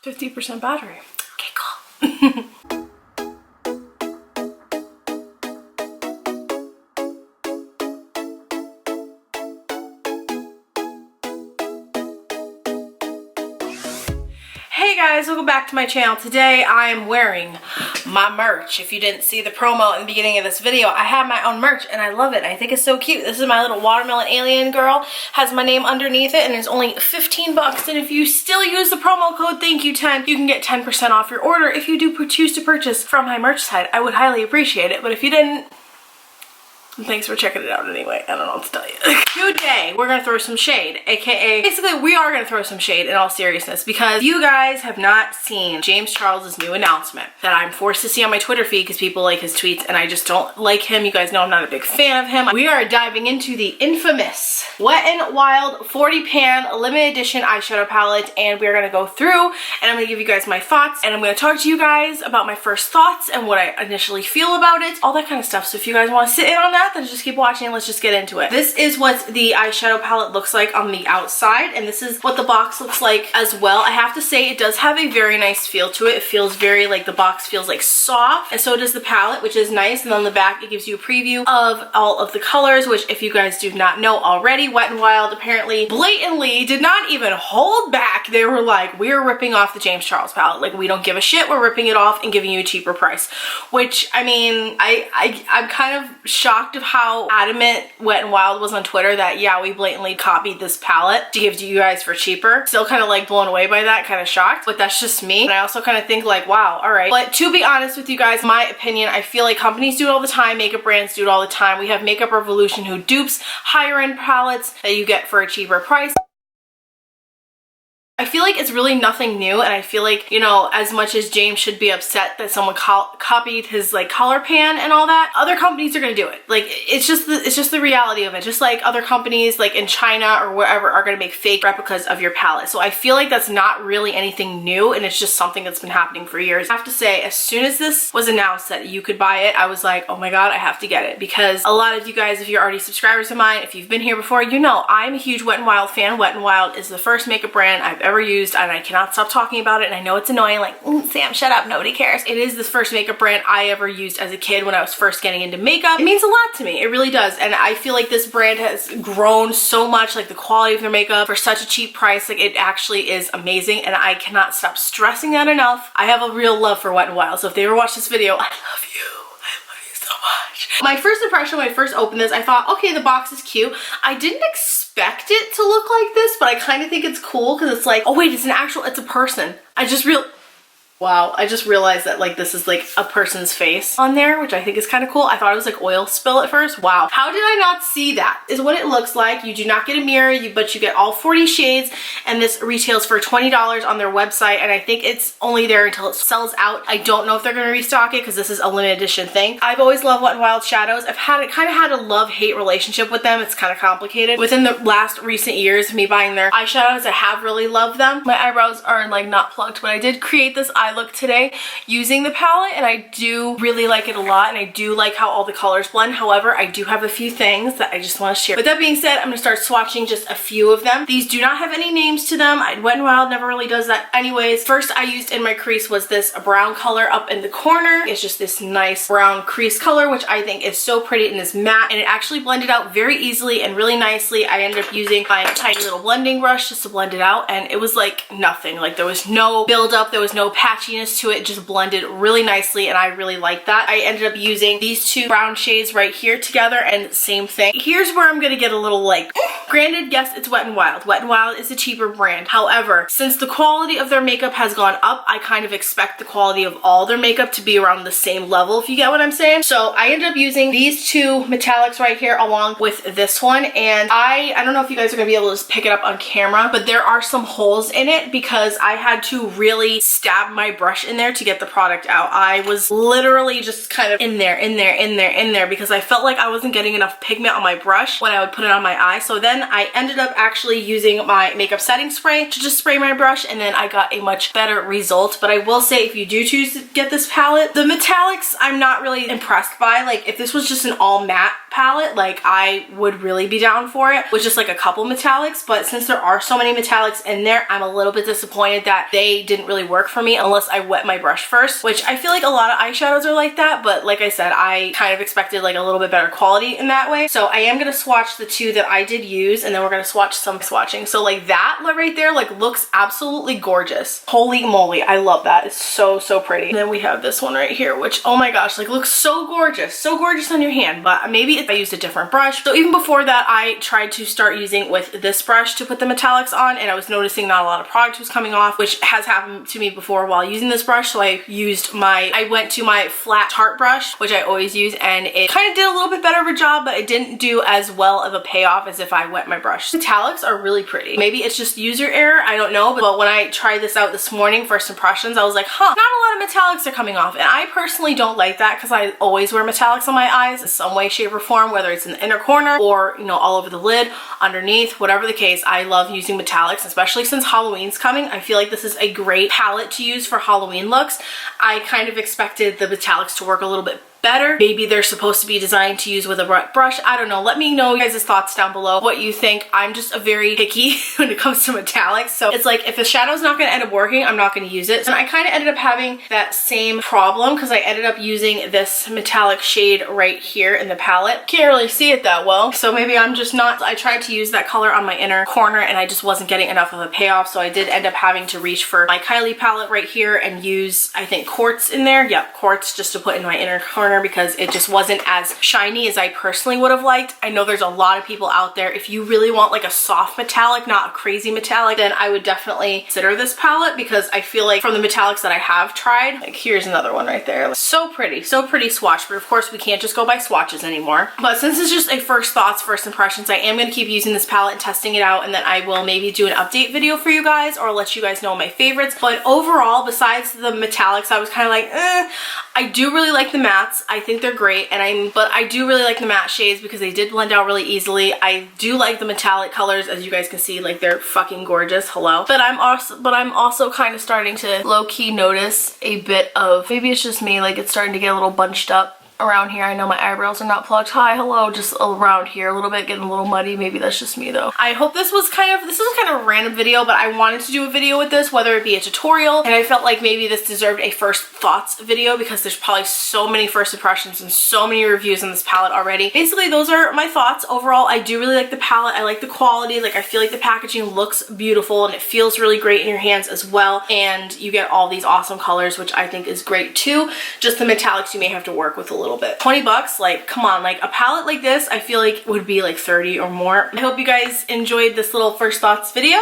50% battery. Okay, cool. Hey guys, welcome back to my channel. Today I am wearing my merch. If you didn't see the promo in the beginning of this video, I have my own merch and I love it. I think it's so cute. This is my little watermelon alien girl. Has my name underneath it and it's only 15 bucks. And if you still use the promo code THANK-YOU10, you can get 10% off your order if you do choose to purchase from my merch site. I would highly appreciate it, but if you didn't, thanks for checking it out anyway. I don't know what to tell you. Today, we're gonna throw some shade, aka, basically we are gonna throw some shade in all seriousness because you guys have not seen James Charles's new announcement that I'm forced to see on my Twitter feed because people like his tweets and I just don't like him. You guys know I'm not a big fan of him. We are diving into the infamous Wet n Wild 40 pan limited edition eyeshadow palette and we're gonna go through and I'm gonna give you guys my thoughts and I'm gonna talk to you guys about my first thoughts and what I initially feel about it, all that kind of stuff. So if you guys want to sit in on that, then just keep watching and let's just get into it. This is what the eyeshadow palette looks like on the outside and this is what the box looks like as well. I have to say it does have a very nice feel to it. It feels very like the box feels like soft and so does the palette, which is nice. And on the back it gives you a preview of all of the colors, which if you guys do not know already, Wet n Wild apparently blatantly did not even hold back. They were like, we're ripping off the James Charles palette. Like, we don't give a shit. We're ripping it off and giving you a cheaper price, which I mean, I'm kind of shocked of how adamant Wet n Wild was on Twitter that yeah, we blatantly copied this palette to give to you guys for cheaper. Still kind of like blown away by that, kind of shocked, but that's just me. And I also kind of think like, wow, all right. But to be honest with you guys, my opinion, I feel like companies do it all the time, makeup brands do it all the time. We have Makeup Revolution who dupes higher end palettes that you get for a cheaper price. I feel like it's really nothing new and I feel like, you know, as much as James should be upset that someone copied his like color pan and all that, other companies are gonna do it. Like, it's just the reality of it. Just like other companies like in China or wherever are gonna make fake replicas of your palette. So I feel like that's not really anything new and it's just something that's been happening for years. I have to say, as soon as this was announced that you could buy it, I was like, oh my god, I have to get it. Because a lot of you guys, if you're already subscribers of mine, if you've been here before, you know I'm a huge Wet n Wild fan. Wet n Wild is the first makeup brand I've ever used and I cannot stop talking about it and I know it's annoying, like, Sam, shut up, nobody cares. It is the first makeup brand I ever used as a kid when I was first getting into makeup. It means a lot to me, it really does, and I feel like this brand has grown so much, like the quality of their makeup for such a cheap price, like it actually is amazing and I cannot stop stressing that enough. I have a real love for Wet n Wild, so if they ever watch this video, I love you. So much. My first impression when I first opened this, I thought, okay, the box is cute. I didn't expect it to look like this, but I kind of think it's cool because it's like, oh wait, it's a person. Wow, I just realized that like this is like a person's face on there, which I think is kind of cool. I thought it was like oil spill at first. Wow, how did I not see that? Is what it looks like. You do not get a mirror, but you get all 40 shades and this retails for $20 on their website and I think it's only there until it sells out. I don't know if they're going to restock it because this is a limited edition thing. I've always loved Wet n Wild shadows. I've kind of had a love-hate relationship with them. It's kind of complicated. Within the last recent years, me buying their eyeshadows, I have really loved them. My eyebrows are like not plucked, but I did create this eye look today using the palette and I do really like it a lot and I do like how all the colors blend. However, I do have a few things that I just want to share. With that being said, I'm going to start swatching just a few of them. These do not have any names to them. Wet n Wild never really does that anyways. First I used in my crease was this brown color up in the corner. It's just this nice brown crease color, which I think is so pretty and is matte and it actually blended out very easily and really nicely. I ended up using my tiny little blending brush just to blend it out and it was like nothing. Like there was no buildup, there was no patchiness to it, just blended really nicely and I really like that. I ended up using these two brown shades right here together and same thing. Here's where I'm gonna get a little like, granted, yes, it's Wet n Wild. Wet n Wild is a cheaper brand. However, since the quality of their makeup has gone up, I kind of expect the quality of all their makeup to be around the same level, if you get what I'm saying. So I ended up using these two metallics right here along with this one and I don't know if you guys are gonna be able to just pick it up on camera, but there are some holes in it because I had to really stab my my brush in there to get the product out. I was literally just kind of in there because I felt like I wasn't getting enough pigment on my brush when I would put it on my eye. So then I ended up actually using my makeup setting spray to just spray my brush, and then I got a much better result. But I will say, if you do choose to get this palette, the metallics I'm not really impressed by. Like, if this was just an all matte palette, like, I would really be down for it with just like a couple metallics. But since there are so many metallics in there, I'm a little bit disappointed that they didn't really work for me unless I wet my brush first, which I feel like a lot of eyeshadows are like that. But like I said, I kind of expected like a little bit better quality in that way. So I am gonna swatch the two that I did use, and then we're gonna swatch some swatching. So like that right there, like, looks absolutely gorgeous. Holy moly, I love that. It's so pretty. And then we have this one right here, which, oh my gosh, like, looks so gorgeous on your hand. But maybe if I used a different brush. So even before that, I tried to start using with this brush to put the metallics on, and I was noticing not a lot of product was coming off, which has happened to me before while using this brush. So I went to my flat Tarte brush, which I always use, and it kind of did a little bit better of a job, but it didn't do as well of a payoff as if I wet my brush. Metallics are really pretty. Maybe it's just user error, I don't know, but when I tried this out this morning, first impressions, I was like, huh, not a lot of metallics are coming off. And I personally don't like that because I always wear metallics on my eyes in some way, shape, or form, whether it's in the inner corner or, you know, all over the lid, underneath, whatever the case. I love using metallics, especially since Halloween's coming. I feel like this is a great palette to use for Halloween looks. I kind of expected the metallics to work a little bit better. Maybe they're supposed to be designed to use with a wet brush. I don't know. Let me know you guys' thoughts down below, what you think. I'm just a very picky when it comes to metallics. So it's like, if the shadow's not going to end up working, I'm not going to use it. And I kind of ended up having that same problem because I ended up using this metallic shade right here in the palette. Can't really see it that well. So maybe I'm just not, I tried to use that color on my inner corner and I just wasn't getting enough of a payoff. So I did end up having to reach for my Kylie palette right here and use, I think, quartz in there. Yep, quartz, just to put in my inner corner because it just wasn't as shiny as I personally would have liked. I know there's a lot of people out there, if you really want like a soft metallic, not a crazy metallic, then I would definitely consider this palette because I feel like from the metallics that I have tried, like, here's another one right there. So pretty swatch, but of course we can't just go by swatches anymore. But since it's just a first thoughts, first impressions, I am going to keep using this palette and testing it out, and then I will maybe do an update video for you guys or let you guys know my favorites. But overall, besides the metallics, I was kind of like, I do really like the mattes. I think they're great, but I do really like the matte shades because they did blend out really easily. I do like the metallic colors, as you guys can see, like, they're fucking gorgeous. Hello. But I'm also kind of starting to low-key notice a bit of, maybe it's just me, like, it's starting to get a little bunched up around here. I know my eyebrows are not plucked. Hi, hello, just around here a little bit, getting a little muddy. Maybe that's just me though. I hope this was kind of a random video, but I wanted to do a video with this, whether it be a tutorial, and I felt like maybe this deserved a first thoughts video because there's probably so many first impressions and so many reviews on this palette already. Basically, those are my thoughts. Overall, I do really like the palette. I like the quality. Like, I feel like the packaging looks beautiful and it feels really great in your hands as well, and you get all these awesome colors, which I think is great too. Just the metallics you may have to work with a little bit. 20 bucks, like, come on, like, a palette like this I feel like would be like 30 or more. I hope you guys enjoyed this little first thoughts video.